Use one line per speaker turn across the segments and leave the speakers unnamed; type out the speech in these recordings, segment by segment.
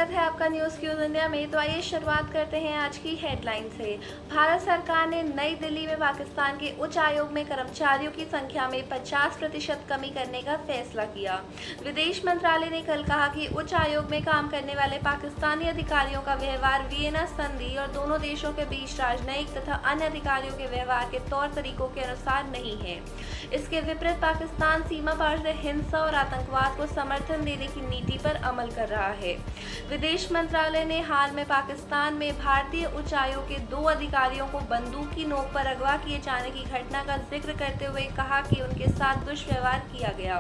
स्वागत है आपका न्यूज़ क्यूज इंडिया में। तो आइए शुरुआत करते हैं आज की हेडलाइन से। भारत सरकार ने नई दिल्ली में पाकिस्तान के उच्च आयोग में कर्मचारियों की संख्या में 50% कमी करने का फैसला किया। विदेश मंत्रालय ने कल कहा कि उच्च आयोग में काम करने वाले पाकिस्तानी अधिकारियों का व्यवहार वियना संधि और दोनों देशों के बीच राजनयिक तथा अन्य अधिकारियों के व्यवहार के तौर तरीकों के अनुसार नहीं है। इसके विपरीत पाकिस्तान सीमा पार से हिंसा और आतंकवाद को समर्थन देने की नीति पर अमल कर रहा है। विदेश मंत्रालय ने हाल में पाकिस्तान में भारतीय उच्च आयोग के 2 अधिकारियों को बंदूक की नोक पर अगवा किए जाने की घटना का जिक्र करते हुए कहा कि उनके साथ दुष्व्यवहार किया गया।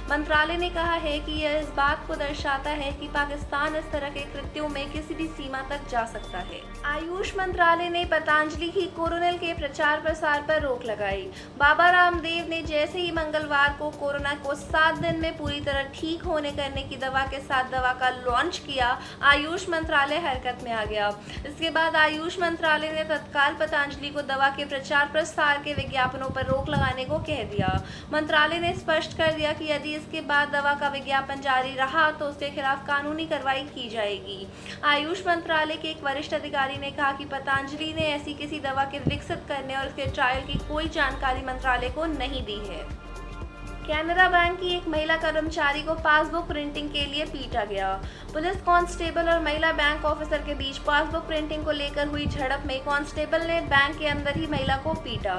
मंत्रालय ने कहा है कि यह इस बात को दर्शाता है कि पाकिस्तान इस तरह के कृत्यों में किसी भी सीमा तक जा सकता है। आयुष मंत्रालय ने पतंजलि की कोरोनिल के प्रचार प्रसार पर रोक लगाई। बाबा रामदेव ने जैसे ही मंगलवार को कोरोना को 7 दिन में पूरी तरह ठीक होने करने की दवा के साथ दवा का लॉन्च किया, आयुष मंत्रालय हरकत में आ गया। इसके बाद आयुष मंत्रालय ने तत्काल पतंजलि को दवा के प्रचार प्रसार के विज्ञापनों पर रोक लगाने को कह दिया। मंत्रालय ने स्पष्ट कर दिया कि यदि इसके बाद दवा का विज्ञापन जारी रहा तो उसके खिलाफ कानूनी कार्रवाई की जाएगी। आयुष मंत्रालय के एक वरिष्ठ अधिकारी ने कहा कि पतंजलि ने ऐसी किसी दवा के विकसित करने और इसके ट्रायल की कोई जानकारी मंत्रालय को नहीं दी है। कैनरा बैंक की एक महिला कर्मचारी को पासबुक प्रिंटिंग के लिए पीटा गया। पुलिस कांस्टेबल और महिला बैंक ऑफिसर के बीच पासबुक प्रिंटिंग को लेकर हुई झड़प में कांस्टेबल ने बैंक के अंदर ही महिला को पीटा।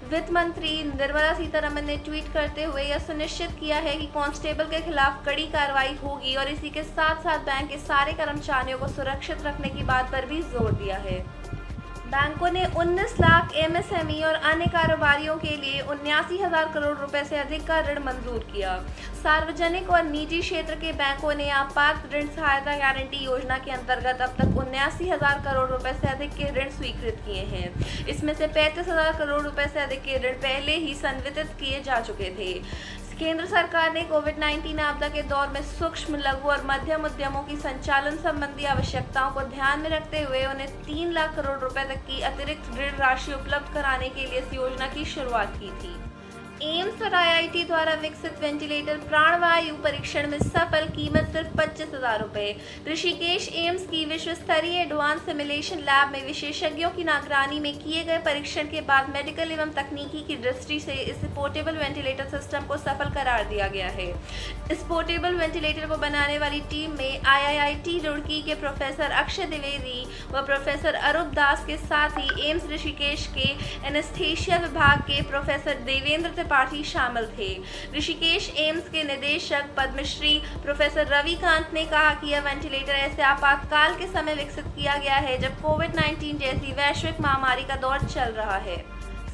वित्त मंत्री निर्मला सीतारमण ने ट्वीट करते हुए यह सुनिश्चित किया है कि कांस्टेबल के खिलाफ कड़ी कार्रवाई होगी और इसी के साथ साथ बैंक के सारे कर्मचारियों को सुरक्षित रखने की बात पर भी जोर दिया है। बैंकों ने 19 लाख एमएसएमई और अन्य कारोबारियों के लिए 79,000 करोड़ रुपए से अधिक का ऋण मंजूर किया। सार्वजनिक और निजी क्षेत्र के बैंकों ने आपात ऋण सहायता गारंटी योजना के अंतर्गत अब तक 79,000 करोड़ रुपए से अधिक के ऋण स्वीकृत किए हैं। इसमें से 35,000 करोड़ रुपए से अधिक के ऋण पहले ही संवितरित किए जा चुके थे। केंद्र सरकार ने कोविड-19 आपदा के दौर में सूक्ष्म, लघु और मध्यम उद्यमों की संचालन संबंधी आवश्यकताओं को ध्यान में रखते हुए उन्हें 3 लाख करोड़ रुपए तक की अतिरिक्त ऋण राशि उपलब्ध कराने के लिए इस योजना की शुरुआत की थी। एम्स और आईआईटी द्वारा विकसित वेंटिलेटर प्राणवायु परीक्षण में सफल, कीमत सिर्फ 25,000 रुपए। ऋषिकेश एम्स की विश्व स्तरीय एडवांस सिमुलेशन लैब में विशेषज्ञों की निगरानी में किए गए परीक्षण के बाद मेडिकल एवं तकनीकी की दृष्टि से इस पोर्टेबल वेंटिलेटर सिस्टम को सफल करार दिया गया है। इस पोर्टेबल वेंटिलेटर को बनाने वाली टीम में आईआईटी रुड़की के प्रोफेसर अक्षय द्विवेदी व प्रोफेसर अरूप दास के साथ ही एम्स ऋषिकेश के एनेस्थीसिया विभाग के प्रोफेसर देवेंद्र पाठी शामिल थे। ऋषिकेश एम्स के निदेशक पद्मश्री प्रोफेसर रविकांत ने कहा कि यह वेंटिलेटर ऐसे आपातकाल के समय विकसित किया गया है जब कोविड-19 जैसी वैश्विक महामारी का दौर चल रहा है।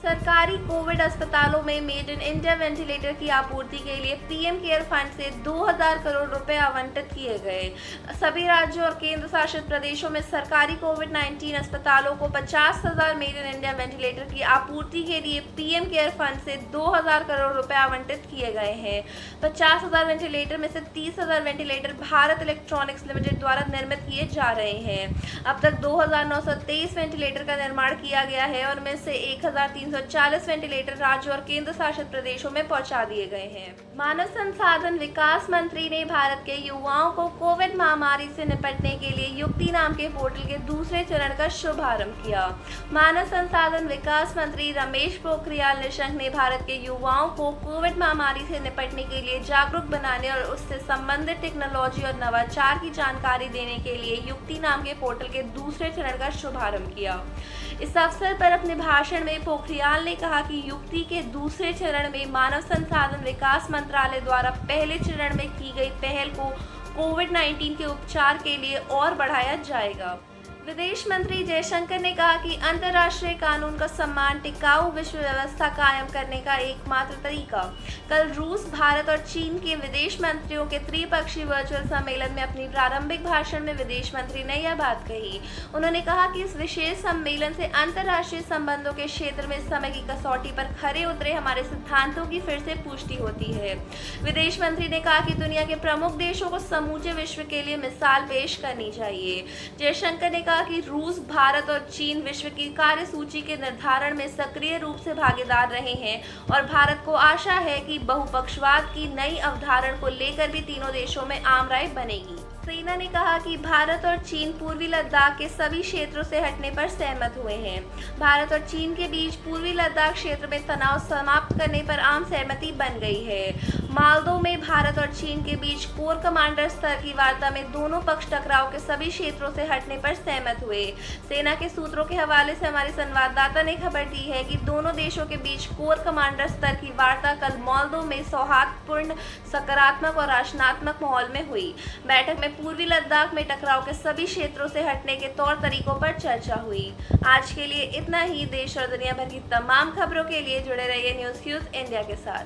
सरकारी कोविड अस्पतालों में मेड इन इंडिया वेंटिलेटर की आपूर्ति के लिए पीएम केयर फंड से 2,000 करोड़ रुपए आवंटित किए गए। सभी राज्यों और केंद्र शासित प्रदेशों में सरकारी कोविड-19 अस्पतालों को 50,000 मेड इन इंडिया वेंटिलेटर की आपूर्ति के लिए पीएम केयर फंड से 2,000 करोड़ रुपए आवंटित किए गए हैं। 50,000 वेंटिलेटर में से 30,000 वेंटिलेटर भारत इलेक्ट्रॉनिक्स लिमिटेड द्वारा निर्मित किए जा रहे हैं। अब तक 2,923 वेंटिलेटर का निर्माण किया गया है और में से 1,340 वेंटिलेटर राज्यों और केंद्र शासित प्रदेशों में पहुंचा दिए गए हैं। मानव संसाधन विकास मंत्री ने भारत के युवाओं को कोविड महामारी से निपटने के लिए युक्ति नाम के पोर्टल के दूसरे चरण का शुभारंभ किया। मानव संसाधन विकास मंत्री रमेश पोखरियाल निशंक ने भारत के युवाओं को कोविड महामारी से निपटने के लिए जागरूक बनाने और उससे संबंधित टेक्नोलॉजी और नवाचार की जानकारी देने के लिए युक्ति नाम के पोर्टल के दूसरे चरण का शुभारंभ किया। इस अवसर पर अपने भाषण में पोखरियाल ने कहा कि युक्ति के दूसरे चरण में मानव संसाधन विकास मंत्रालय द्वारा पहले चरण में की गई पहल को कोविड-19 के उपचार के लिए और बढ़ाया जाएगा। विदेश मंत्री जयशंकर ने कहा कि अंतर्राष्ट्रीय कानून का सम्मान टिकाऊ विश्व व्यवस्था कायम करने का एकमात्र तरीका। कल रूस, भारत और चीन के विदेश मंत्रियों के त्रिपक्षीय वर्चुअल सम्मेलन में अपनी प्रारंभिक भाषण में विदेश मंत्री ने यह बात कही। उन्होंने कहा कि इस विशेष सम्मेलन से अंतर्राष्ट्रीय संबंधों के क्षेत्र में इस समय की कसौटी पर खरे उतरे हमारे सिद्धांतों की फिर से पुष्टि होती है। विदेश मंत्री ने कहा कि दुनिया के प्रमुख देशों को समूचे विश्व के लिए मिसाल पेश करनी चाहिए। जयशंकर ने कहा कि रूस, भारत और चीन विश्व की कार्यसूची के निर्धारण में सक्रिय रूप से भागीदार रहे हैं और भारत को आशा है कि बहुपक्षवाद की नई अवधारणा को लेकर भी तीनों देशों में आम राय बनेगी। सेना ने कहा कि भारत और चीन पूर्वी लद्दाख के सभी क्षेत्रों से हटने पर सहमत हुए हैं। भारत और चीन के बीच पूर्वी लद्दाख क्षेत्र में तनाव समाप्त करने पर आम सहमति बन गई है। मालदो में भारत और चीन के बीच कोर कमांडर स्तर की वार्ता में दोनों पक्ष टकराव के सभी क्षेत्रों से हटने पर सहमत हुए। सेना के सूत्रों के हवाले से हमारे संवाददाता ने खबर दी है कि दोनों देशों के बीच कोर कमांडर स्तर की वार्ता कल मालदो में सौहार्दपूर्ण, सकारात्मक और रचनात्मक माहौल में हुई। बैठक में पूर्वी लद्दाख में टकराव के सभी क्षेत्रों से हटने के तौर तरीकों पर चर्चा हुई। आज के लिए इतना ही। देश और दुनिया भर की तमाम खबरों के लिए जुड़े रहिए न्यूज़ क्यूज इंडिया के साथ।